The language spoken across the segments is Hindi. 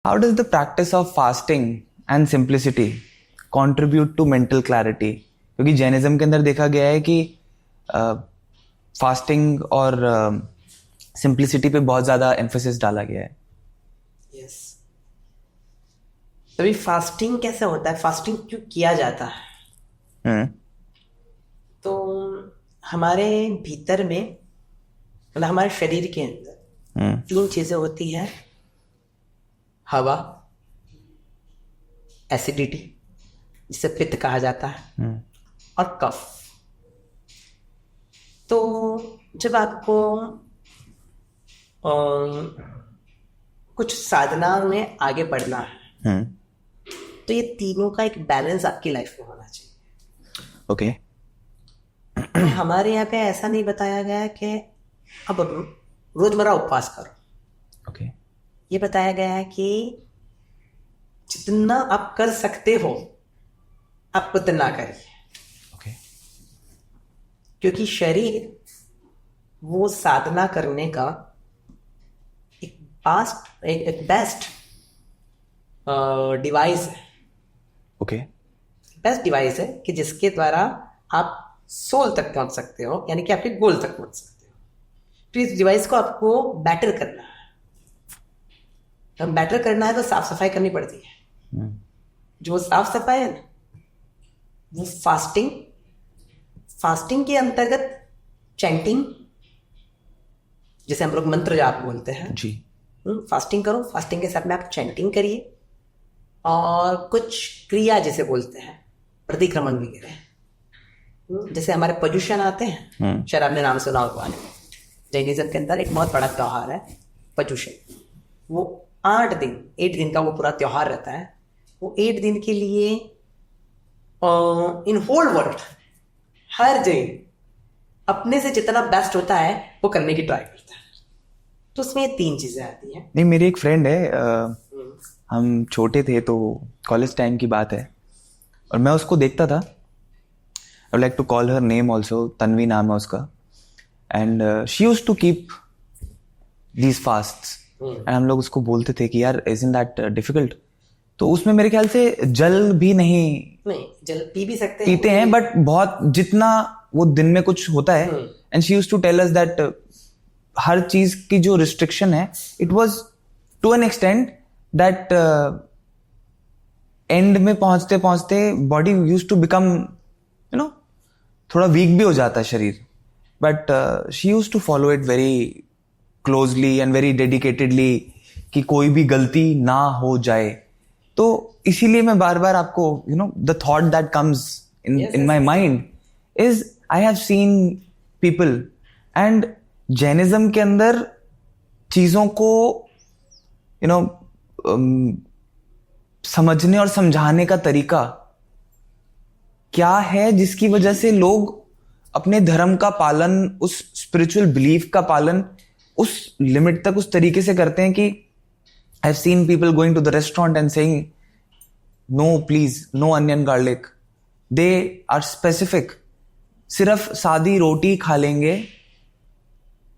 How does the practice of fasting and simplicity contribute to mental clarity? क्योंकि जैनिज्म के अंदर देखा गया है कि फास्टिंग और सिंप्लिसिटी पे बहुत ज्यादा एम्फेसिस डाला गया है. यस. तभी फास्टिंग कैसे होता है, फास्टिंग क्यों किया जाता है? तो हमारे भीतर में, मतलब हमारे शरीर के अंदर 3 चीजें होती हैं: हवा, एसिडिटी जिसे पित्त कहा जाता है, और कफ. तो जब आपको कुछ साधना में आगे बढ़ना है, तो ये तीनों का एक बैलेंस आपकी लाइफ में होना चाहिए. ओके. हमारे यहाँ पे ऐसा नहीं बताया गया है कि अब रोजमर्रा उपवास करो. ओके. ये बताया गया है कि जितना आप कर सकते हो आप उतना करिए. ओके. क्योंकि शरीर वो साधना करने का एक बेस्ट डिवाइस है. ओके. बेस्ट डिवाइस है कि जिसके द्वारा आप सोल तक पहुंच सकते हो, यानी कि आपके गोल तक पहुंच सकते हो. तो इस डिवाइस को आपको बेटर करना है. जब बेटर करना है तो साफ सफाई करनी पड़ती है. जो साफ सफाई है ना, वो फास्टिंग के अंतर्गत चैंटिंग, जैसे हम लोग मंत्र जाप बोलते हैं जी. फास्टिंग करो. फास्टिंग के साथ में आप चैंटिंग करिए, और कुछ क्रिया जैसे बोलते हैं प्रतिक्रमण वगैरह. जैसे हमारे पर्युषण आते हैं, शायद आपने नाम सुना होगा. जैनिज्म के अंदर एक बहुत बड़ा त्योहार है पर्युषण. वो 8 दिन का वो पूरा त्योहार रहता है. वो 8 दिन के लिए इन होल वर्ल्ड हर जगह अपने से जितना बेस्ट होता है वो करने की ट्राई करता है. तो उसमें ये 3 चीजें आती हैं. नहीं, मेरी एक फ्रेंड है, हम छोटे थे तो कॉलेज टाइम की बात है, और मैं उसको देखता था. I would like to call her name also, Tanvi नाम है उसका. And she used to keep these fasts. And हम लोग उसको बोलते थे कि यार isn't that difficult? तो उसमें मेरे ख्याल से जल भी नहीं, जल पी भी सकते हैं, पीते हैं, बट बहुत जितना वो दिन में कुछ होता है. And she used to tell us that हर चीज की जो रिस्ट्रिक्शन है, it was to an extent that end में पहुंचते पहुंचते बॉडी यूज्ड टू बिकम थोड़ा वीक भी हो जाता है शरीर. But she used to follow it very closely and very dedicatedly कि कोई भी गलती ना हो जाए. तो इसीलिए मैं बार बार आपको the thought that comes in my mind is I have seen people, and Jainism के अंदर चीजों को समझने और समझाने का तरीका क्या है, जिसकी वजह से लोग अपने धर्म का पालन, उस स्पिरिचुअल बिलीफ का पालन उस लिमिट तक उस तरीके से करते हैं कि I have seen people going to the restaurant and saying no please, no onion garlic. They are specific. सिर्फ सादी रोटी खा लेंगे,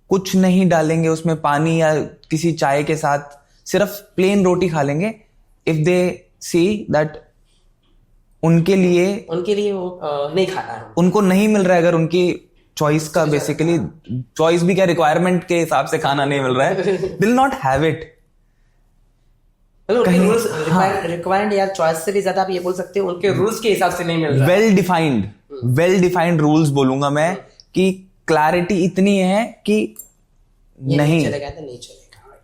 कुछ नहीं डालेंगे उसमें पानी या किसी चाय के साथ, सिर्फ प्लेन रोटी खा लेंगे. इफ दे सी दैट उनके लिए वो नहीं खाना है, उनको नहीं मिल रहा है, अगर उनकी चॉइस का बेसिकली चॉइस भी क्या, रिक्वायरमेंट के हिसाब से खाना नहीं मिल रहा है, will not have it. Required या चॉइस से भी ज्यादा आप ये बोल सकते हो उनके रूल्स के हिसाब से नहीं मिल रहा. वेल डिफाइंड रूल्स बोलूंगा मैं, कि क्लैरिटी इतनी है कि नहीं चलेगा तो नहीं चलेगा.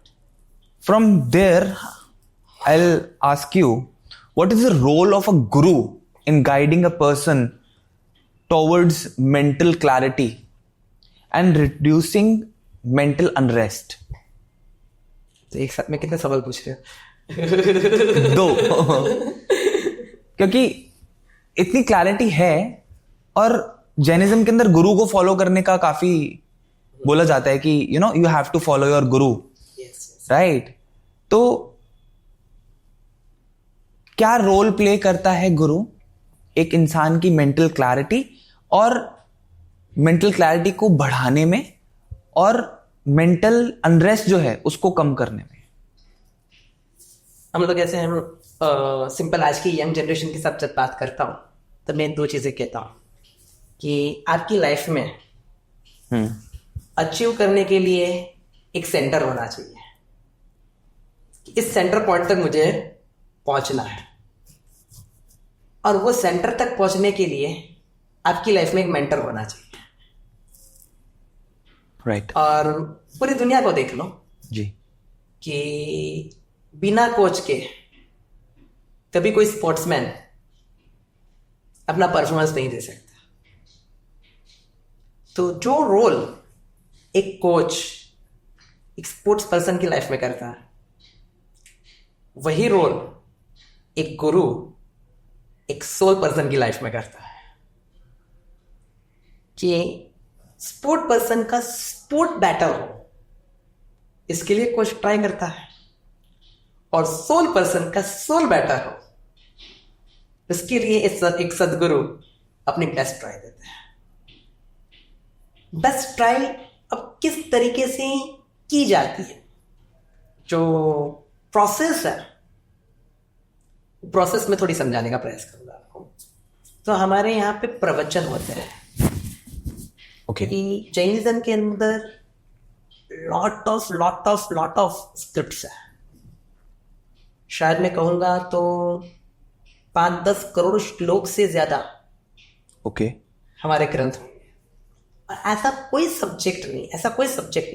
From there I will ask you, what is the role of a guru in guiding a person towards mental clarity and reducing mental unrest? तो एक साथ में कितने सवाल पूछ रहे हो? 2. क्योंकि इतनी क्लैरिटी है, और जैनिज्म के अंदर गुरु को फॉलो करने का काफी बोला जाता है कि you have to follow your guru, right? तो क्या रोल प्ले करता है गुरु एक इंसान की मेंटल क्लैरिटी और मेंटल क्लैरिटी को बढ़ाने में और मेंटल अनरेस्ट जो है उसको कम करने में? हम लोग ऐसे हम सिंपल आज की यंग जनरेशन के साथ जब बात करता हूँ तो मैं 2 चीज़ें कहता हूँ कि आपकी लाइफ में अचीव करने के लिए एक सेंटर होना चाहिए। इस सेंटर पॉइंट तक मुझे पहुंचना है, और वो सेंटर तक पहुंचने के लिए आपकी लाइफ में एक मेंटर होना चाहिए। राइट। और पूरी दुनिया को देख लो जी। कि बिना कोच के कभी कोई स्पोर्ट्समैन अपना परफॉर्मेंस नहीं दे सकता। तो जो रोल एक कोच एक स्पोर्ट्स पर्सन की लाइफ में करता है, वही रोल एक गुरु एक सोल पर्सन की लाइफ में करता है। कि स्पोर्ट पर्सन का स्पोर्ट बेटर हो, इसके लिए कोच ट्राई करता है, और सोल पर्सन का सोल बेटर हो, इसके लिए एक सदगुरु अपनी बेस्ट ट्राई देते हैं। बेस्ट ट्राई अब किस तरीके से की जाती है, जो प्रोसेस है, प्रोसेस में थोड़ी समझाने का प्रयास करूंगा आपको। तो हमारे यहाँ पे प्रवचन होते हैं। ओके। कि जैनिज्म के अंदर लॉट ऑफ स्क्रिप्ट्स है। शायद मैं कहूंगा तो 5-10 करोड़ श्लोक से ज्यादा ओके। हमारे ग्रंथ होंगे। और ऐसा कोई सब्जेक्ट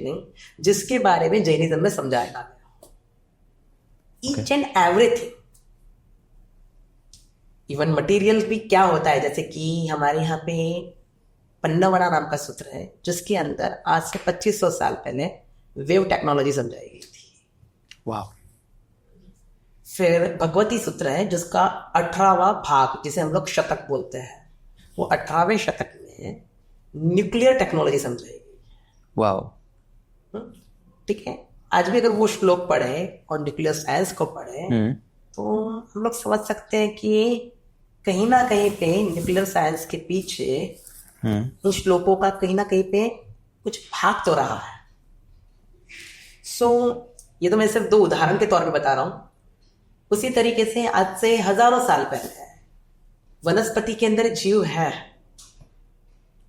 नहीं जिसके बारे में जैनिज्म में समझाया गया हो। Each and everything, even material भी क्या होता है, जैसे कि हमारे यहाँ पे पन्नावड़ा नाम का सूत्र है जिसके अंदर आज से 2500 साल पहले वेव टेक्नोलॉजी समझाई गई थी। वाह। फिर भगवती सूत्र है जिसका 18वां भाग, जिसे हम लोग शतक बोलते हैं, वो 18वें शतक में न्यूक्लियर टेक्नोलॉजी समझाई गई। वाह। ठीक है। आज भी अगर वो श्लोक पढ़े और न्यूक्लियर साइंस को पढ़े तो हम लोग समझ सकते हैं कि कहीं ना कहीं पे न्यूक्लियर साइंस के पीछे उन श्लोकों का कहीं ना कहीं पे कुछ भाग तो रहा है। ये तो मैं सिर्फ 2 उदाहरण के तौर पे बता रहा हूं। उसी तरीके से आज से हजारों साल पहले वनस्पति के अंदर जीव है,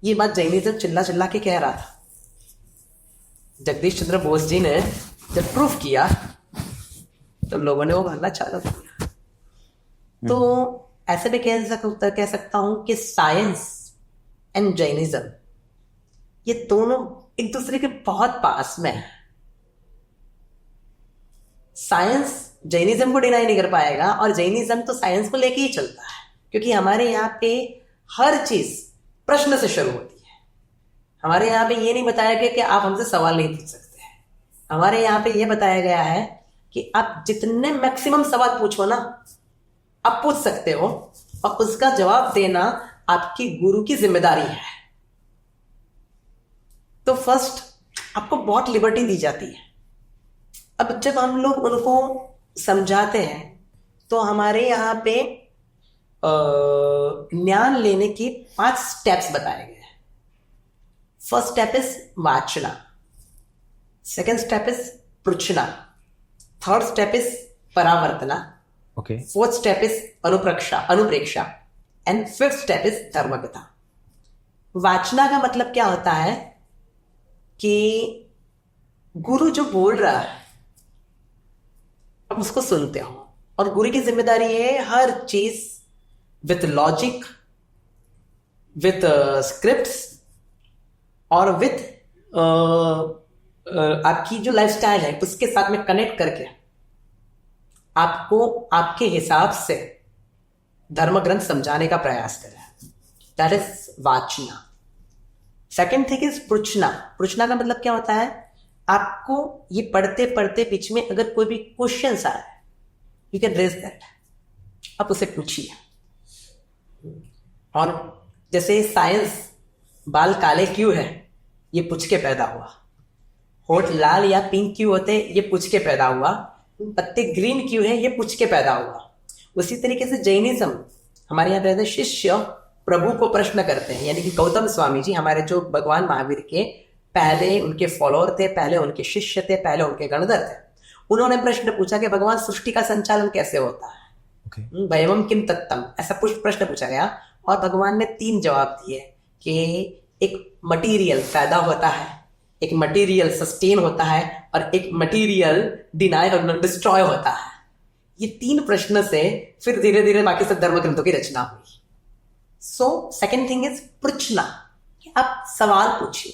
ये बात जैनिज्म चिल्ला चिल्ला के कह रहा था। जगदीश चंद्र बोस जी ने जब प्रूफ किया तो लोगों ने वो मानना चालू किया। तो ऐसे भी कह सकता हूं कि साइंस एंड जैनिज्म ये दोनों एक दूसरे के बहुत पास में है। साइंस जैनिज्म को डिनाई नहीं कर पाएगा, और जैनिज्म तो साइंस को लेके ही चलता है, क्योंकि हमारे यहाँ पे हर चीज प्रश्न से शुरू होती है। हमारे यहाँ पे ये नहीं बताया गया कि आप हमसे सवाल नहीं पूछ सकते हैं। हमारे यहाँ पे ये बताया गया है कि आप जितने मैक्सिमम सवाल पूछो ना, आप पूछ सकते हो, और उसका जवाब देना आपकी गुरु की जिम्मेदारी है। तो फर्स्ट आपको बहुत लिबर्टी दी जाती है। अब जब हम लोग उनको समझाते हैं तो हमारे यहाँ पे ज्ञान लेने की 5 स्टेप्स बताए गए हैं। फर्स्ट स्टेप इज वाचना, सेकेंड स्टेप इज पृच्छना, थर्ड स्टेप इज परावर्तना, ओके, फोर्थ स्टेप इज अनुप्रेक्षा एंड फिफ्थ स्टेप इज धर्मगता। वाचना का मतलब क्या होता है कि गुरु जो बोल रहा है आप उसको सुनते हो, और गुरु की जिम्मेदारी है हर चीज विथ लॉजिक, विथ स्क्रिप्ट्स और विथ आपकी जो लाइफस्टाइल है उसके साथ में कनेक्ट करके आपको आपके हिसाब से धर्म ग्रंथ समझाने का प्रयास करें। दैट इज वाचना। सेकेंड थिंग इज पृच्छना। पृच्छना का मतलब क्या होता है, आपको ये पढ़ते पढ़ते बीच में अगर कोई भी क्वेश्चन आए यू कैन रेज दैट, आप उसे पूछिए। और जैसे साइंस बाल काले क्यों है ये पूछ के पैदा हुआ, होठ लाल या पिंक क्यों होते ये पूछ के पैदा हुआ, पत्ते ग्रीन क्यों है ये पूछ के पैदा हुआ। उसी तरीके से जैनिज्म हमारे यहाँ पे शिष्य प्रभु को प्रश्न करते हैं, यानी कि गौतम स्वामी जी हमारे जो भगवान महावीर के पहले उनके फॉलोअर थे, पहले उनके शिष्य थे, पहले उनके गणधर थे, उन्होंने प्रश्न पूछा कि भगवान सृष्टि का संचालन कैसे होता है, ओके, भयवम किम तत्तम, ऐसा प्रश्न पूछा गया और भगवान ने 3 जवाब दिए कि एक मटेरियल पैदा होता है, एक मटेरियल सस्टेन होता है और एक मटेरियल डिनाई और डिस्ट्रॉय होता है। ये 3 प्रश्न से फिर धीरे धीरे बाकी सब धर्म ग्रंथों की रचना हुई। सो सेकेंड थिंग इज पूछना, कि आप सवाल पूछिए,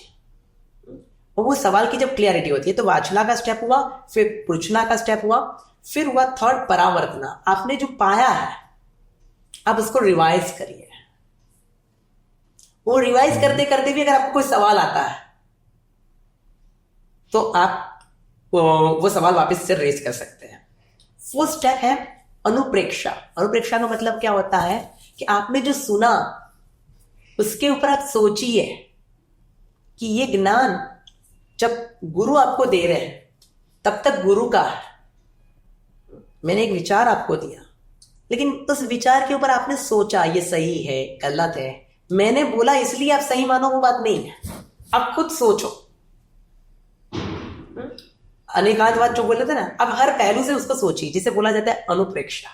और वो सवाल की जब क्लियरिटी होती है तो वाचना का स्टेप हुआ, फिर पूछना का स्टेप हुआ, फिर हुआ थर्ड परावर्तना। आपने जो पाया है आप उसको रिवाइज करिए। वो रिवाइज करते करते भी अगर आपको कोई सवाल आता है तो आप वो सवाल वापस से रेज कर सकते हैं। फोर्थ स्टेप है अनुप्रेक्षा। अनुप्रेक्षा का मतलब क्या होता है कि आपने जो सुना उसके ऊपर आप सोचिए कि ये ज्ञान जब गुरु आपको दे रहे हैं तब तक गुरु का है। मैंने एक विचार आपको दिया, लेकिन उस विचार के ऊपर आपने सोचा ये सही है गलत है, मैंने बोला इसलिए आप सही मानो वो बात नहीं है। आप खुद सोचो। अनेकांतवाद जो बोले थे ना, अब हर पहलू से उसको सोचिए, जिसे बोला जाता है अनुप्रेक्षा,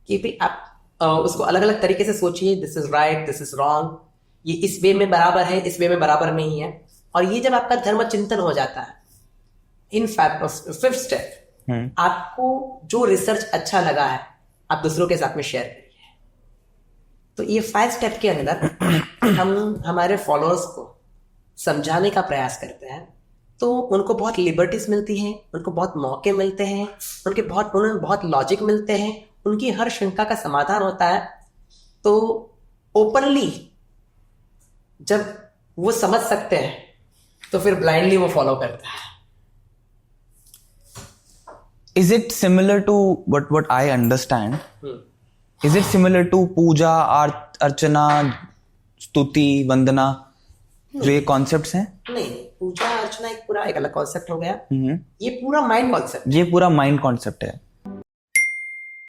कि भाई आप उसको अलग अलग तरीके से सोचिए। This is right, this is wrong, ये इस वे में बराबर है, इस वे में बराबर नहीं है। और ये जब आपका धर्म चिंतन हो जाता है, इन फिफ्थ स्टेप, आपको जो रिसर्च अच्छा लगा है आप दूसरों के साथ में शेयर करिए। तो ये 5 स्टेप के अंदर हम हमारे फॉलोअर्स को समझाने का प्रयास करते हैं, तो उनको बहुत लिबर्टीज मिलती हैं, उनको बहुत मौके मिलते हैं, उन्हें बहुत लॉजिक मिलते हैं, उनकी हर शंका का समाधान होता है। तो ओपनली जब वो समझ सकते हैं तो फिर ब्लाइंडली वो फॉलो करता है। Is it similar to what I understand? Is it similar to पूजा, अर्चना, स्तुति, वंदना, जो ये कॉन्सेप्ट्स हैं? नहीं, पूजा अर्चना एक अलग कॉन्सेप्ट हो गया। ये पूरा माइंड कॉन्सेप्ट ये पूरा माइंड कॉन्सेप्ट है।